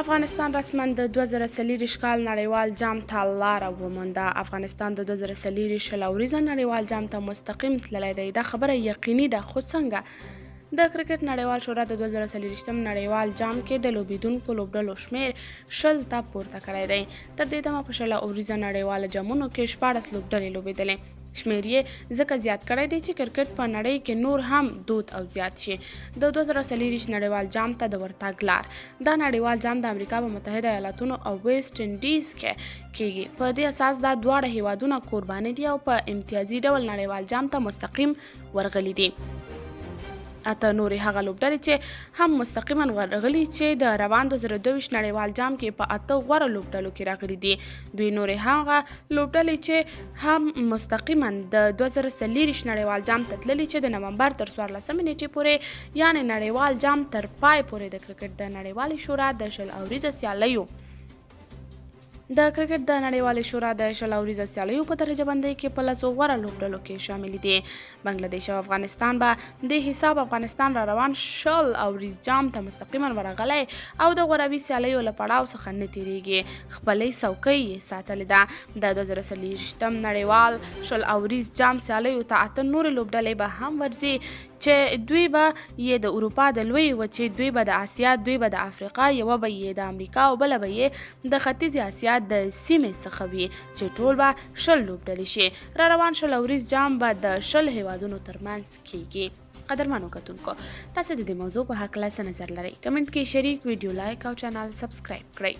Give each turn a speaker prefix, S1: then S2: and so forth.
S1: افغانستان رسما د 2023 کال نړیوال جام ته لاره ومونده. افغانستان د 2023 شلوریزه نړیوال جام ته مستقیم تللی دی. دا خبره یقیني ده، خو څنګه؟ د کرکټ نړیوال شورا د 2023 نړیوال جام کې د لوبېدونکو لوبډلو شمیر 10 ته پورته کړی دی. تر دې دمه په شلوریزه نړیوال جامونو کې 14 لوبډلې لوبېدلې. شمیر یې ځکه زیات کړی دی چې کرکټ په نړۍ کې نور هم دود او زیات شي. د 2023 نړیوال جام ته د ورتګ لار. دا نړیوال جام د امریکا په متحده ایالاتونو او ویسټ انډیز کې کیږي. په دې اساس دا دواړه هیوادونه قرباني دي او په امتیازي ډول نړیوال جام ته مستقیم ورغلي دي. اته نورې هغه لوبډلې چې هم مستقیما ورغلي چې د روان 2022 نړیوال جام کې په 8 غوره لوبډلو کې راغلي دي. دوی نورې هغه لوبډلې چې هم مستقیما د 2023 نړیوال جام ته تللي چې د نومبر تر 14 نیټې پورې یعنې نړیوال جام تر پای پورې د کرکټ د نړیوالې شورا د شل اوریزه سیالیو د کرکټ د نړیوالې شورا د شل اوریزه سیالیو په درجه بندۍ کې په 10 غوره لوبډلو کې شامل دي. بنگلادیش او افغانستان به د حساب افغانستان را روان شل اوریز جام ته مستقیما ورغلی او د غوروي سیالیو له پړاو څخه نه تیریږي. خپلې څوکۍ یې ساتلې ده. د 2023 نړیوال شل اوریز جام سیالیو ته 8 نورې لوبډلې به هم ورځي چې دوی به یې د اروپا د لویې وچې، دوی به د اسیا، دوی به د افریقا، یوه به یې د امریکا او بله به یې د ختیځې اسیا د سیمې څخه وي چې ټول به 10 لوبډلې شي. را روان شل اوریز جام به د 10 هیوادونو ترمنځ کیږي. قدرمنو کتونکو، تاسو د دې موضوع په هکله څه نظر لرئ؟ کمنټ کې شریک، ویډیو لایک او چینل سبسکرایب کړئ.